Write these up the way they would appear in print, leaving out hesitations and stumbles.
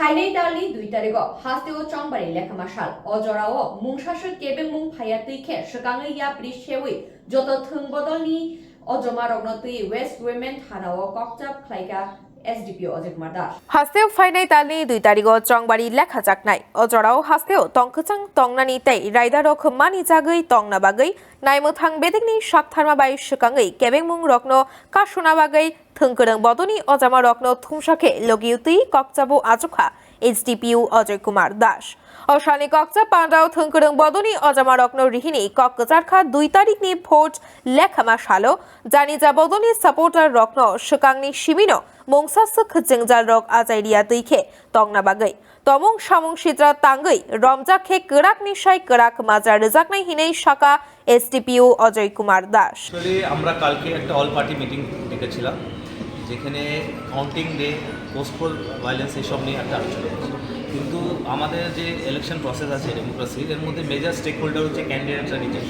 फाइनै दालि 2 तारिखआव हास्तेव चंगमारी लेखामासाल अजराव मुंसासो केबे मुं फाया तैखे सकाङै याप्रि सेवै जत थों बदलनि अजमा रगनो तै वेस्ट वुमेन थानाव ककजाब खलाइगा Sdpo Ajoy Kumar दास हास्तेव फाइनै दालि 2 तारिखआव चंगमारी लेखाजाकनाय अजराव हास्तेव तंखचां तंनानि तै राइदार खमानि जागै तंना बागै नायमोथां बेदेगनि साकथारमा बाय सकाङै केबें मुं रगनो कासुना बागै थोंगोरं बदनि अजामा रगनो थुमसाखे लगिउतै ककजाबो आजुखा Sdpo Ajoy Kumar दास अशानि ककजाब पांडाव थोंगोरं बदनि अजामा रगनो रिहिनि ककजारखा 2 तारिखनि भोट लेखामा सालो जानि जा बदनि सपोर्टार रगनो सकांनि शिबिनो मंसास खजेंजाल रग आजाइरिया दैखे तंना बागै तमुं सामुं सिद्रा तांगै रमजाखे कड़ाक निशाय कड़ाक माजा रेजाकनाय हिनै शाखा Sdpo Ajoy Kumar दास আসলে আমরা কালকে একটা অল পার্টি মিটিং ডেকেছিলাম যেখানে কাউন্টিং ডে পোস্টপোল ভায়োলেন্স এইসব নিয়ে একটা আলোচনা হচ্ছে কিন্তু আমাদের যে ইলেকশন প্রসেস আছে ডেমোক্রেসির এর মধ্যে মেজর স্টেক হোল্ডার হচ্ছে ক্যান্ডিডেটরা নিজে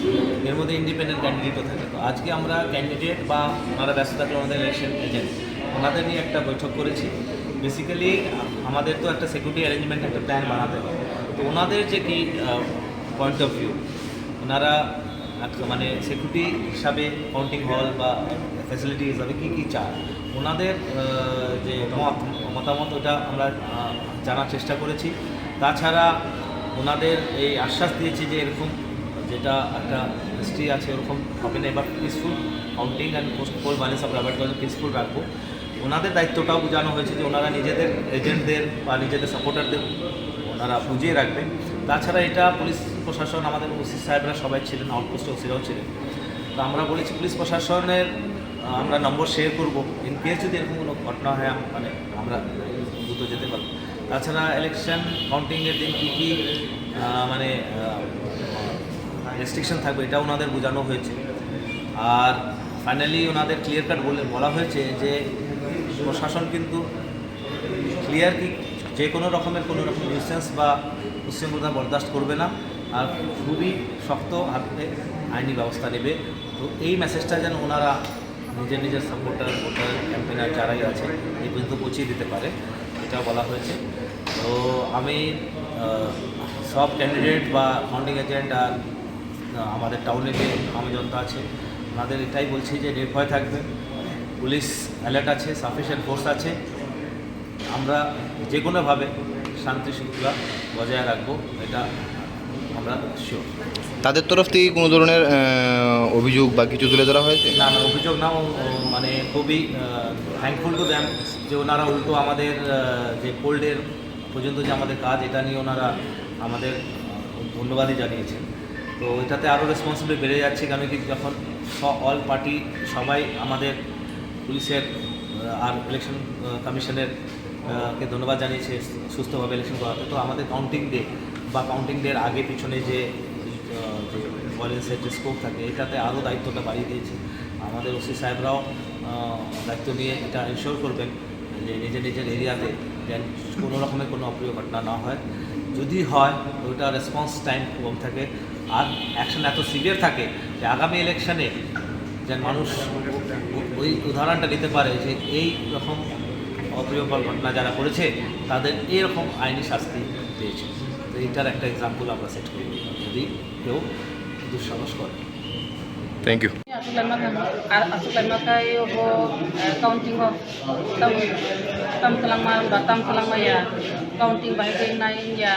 এর মধ্যে ইন্ডিপেন্ডেন্ট ক্যান্ডিডেটও থাকে তো আজকে আমরা ক্যান্ডিডেট বা ওনারা ব্যস্ত থাকলে আমাদের ইলেকশন এজেন্ট ওনাদের নিয়ে একটা বৈঠক করেছি বেসিক্যালি আমাদের তো একটা সিকিউরিটি অ্যারেঞ্জমেন্ট একটা প্ল্যান বানাতে হবে তো ওনাদের যে কি পয়েন্ট অফ ভিউ ওনারা মানে সিকিউরিটি হিসাবে কাউন্টিং হল বা ফ্যাসিলিটি হিসাবে কী কী চায় ওনাদের যে মতামত ওটা আমরা জানার চেষ্টা করেছি তাছাড়া ওনাদের এই আশ্বাস দিয়েছি যে এরকম যেটা একটা হিস্ট্রি আছে ওরকম হবে না এবার peaceful counting and post-poll violence আমরা অ্যাভয়েড করে পিসফুল রাখবো ওনাদের দায়িত্বটাও বোঝানো হয়েছে যে ওনারা নিজেদের এজেন্টদের বা নিজেদের সাপোর্টারদের ওনারা বুঝিয়ে রাখবেন তাছাড়া এটা পুলিশ প্রশাসন আমাদের ওসি সাহেবরা সবাই ছিলেন আউটপোস্টে ওসিরাও ছিলেন তো আমরা বলেছি পুলিশ প্রশাসনের আমরা নম্বর শেয়ার করবো ইন কেস যদি এরকম কোনো ঘটনা হয় মানে আমরা দ্রুত যেতে পারবো তাছাড়া ইলেকশন কাউন্টিংয়ের দিন কী কী মানে রেস্ট্রিকশন থাকবে এটা ওনাদের বোঝানো হয়েছে আর ফাইনালি ওনাদের ক্লিয়ার কাট বলা হয়েছে যে প্রশাসন কিন্তু ক্লিয়ার কি যে কোনো রকমের কোনো রকম নিউসেন্স বা উচ্ছৃঙ্খলতা বরদাস্ত করবে না আর খুবই শক্ত হাতে আইনি ব্যবস্থা নেবে তো এই মেসেজটা যেন ওনারা নিজের সাপোর্টার ভোটার ক্যাম্পেনার যারাই আছে এই পর্যন্ত পৌঁছিয়ে দিতে পারে এটাও বলা হয়েছে তো আমি সব ক্যান্ডিডেট বা ফাউন্ডিং এজেন্ট আর আমাদের টাউনে যে আম জনতা আছে ওনাদের এটাই বলছি যে নির্ভয় থাকবে পুলিশ অ্যালার্ট আছে সাফিসিয়েন্ট ফোর্স আছে আমরা যে কোনোভাবে শান্তি শৃঙ্খলা বজায় রাখবো এটা আমরা শিওর তাদের তরফ থেকে কোনো ধরনের অভিযোগ বা কিছু তুলে ধরা হয়েছে না অভিযোগ না মানে খুবই থ্যাঙ্কফুল টু দ্যাম যে ওনারা উল্টো আমাদের যে পোল্ডের পর্যন্ত যে আমাদের কাজ এটা নিয়ে ওনারা আমাদের ধন্যবাদই জানিয়েছেন তো এটাতে আরও রেসপন্সিবিলিটি বেড়ে যাচ্ছে কেন কি যখন অল পার্টি সবাই আমাদের পুলিশের আর ইলেকশন কমিশনের কে ধন্যবাদ জানিয়েছে সুস্থভাবে ইলেকশন করাতে তো আমাদের কাউন্টিং ডে বা কাউন্টিং ডের আগে পিছনে যে ভায়োলেন্সের যে স্কোপ থাকে এটাতে আরও দায়িত্বটা বাড়িয়ে দিয়েছে আমাদের ওসি সাহেবরাও দায়িত্ব নিয়ে এটা এনশোর করবেন যে নিজের এরিয়াতে যেন কোনো রকমের কোনো অপ্রিয় ঘটনা না হয় যদি হয় ওইটা রেসপন্স টাইম কম থাকে আর অ্যাকশন এত সিভিয়ার থাকে যে আগামী ইলেকশনে যেন মানুষ ওই উদাহরণটা নিতে পারে যে এই রকম অপ্রিয়কর ঘটনা যারা করেছে তাদের এরকম আইনি শাস্তি পেয়েছে তো এইটার একটা এক্সাম্পল আমরা সেট করি যদি কেউ দুঃসাহস করে থ্যাংক ইউ काउंटिंग तम कलामा या काउंटिंग बाहाय नाय या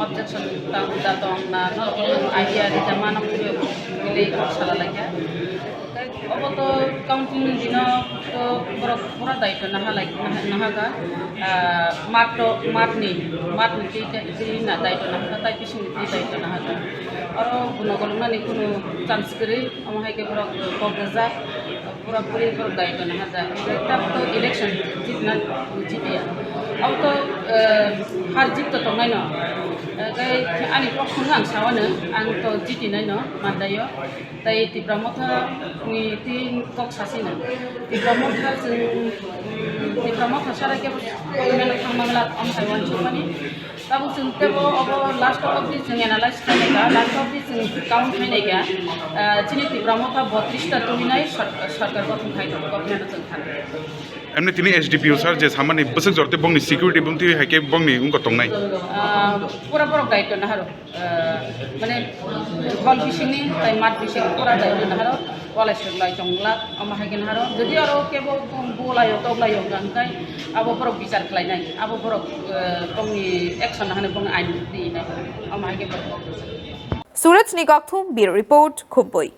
ऑब्जेक्शन दा दं ना आइडिया रिजामा नाम ले साला लागिया अब तो काउंटिंग दिन तो पूरा दायित्व नाहागा मार्टनी ना दायित्व नाहागा ताई पिछुनि दायित्व नाहागा और गुणगलनानि कुनु चान्स करी अमहाय के पूरा कगजा पूरा पूरी दायित्व नाहागा तब तो इलेक्शन जितिया अब तो हार जित तो तंगाय न आंनि प्रश्न आं सावानो आं तो जितिनाय न मानदायो ताई तिब्रामथा नि तीन कक सासेनो तिब्रामथा साराके मेन थांमांगला अमहाय वानसुमानि ताबो जों तेबो अब लास्ट अफ दि जों एनालाइज खालामनायगा लास्ट अफ दि जों काउंट खालामनायगा दिनै तिब्रामथा 32 टा तुलिनाय सरकार गठन खालामनाय गभर्नमेन्ट जों थाङो एमने तिनी SDPO सर जे सामान्य बसक जरते बंगनि सिक्युरिटी बुंति हाइके बंगनि उनको तंगनाय पूरा पूरा दायित्व ना हारो माने हल बिसिंनि ताइ मात बिसिं पूरा दायित्व ना हारो वाला सुलाय जंगला अमा हाइके ना हारो जदि आरो केबो बोलायो तबलायो गांकाय आबो बरक बिचार खालायनाय आबो बरक बंगनि एक्शन हाने बंग आइन दिनाय अमा हाइके बरक सूरज निगकथुम ब्यूरो रिपोर्ट खुम्पुई।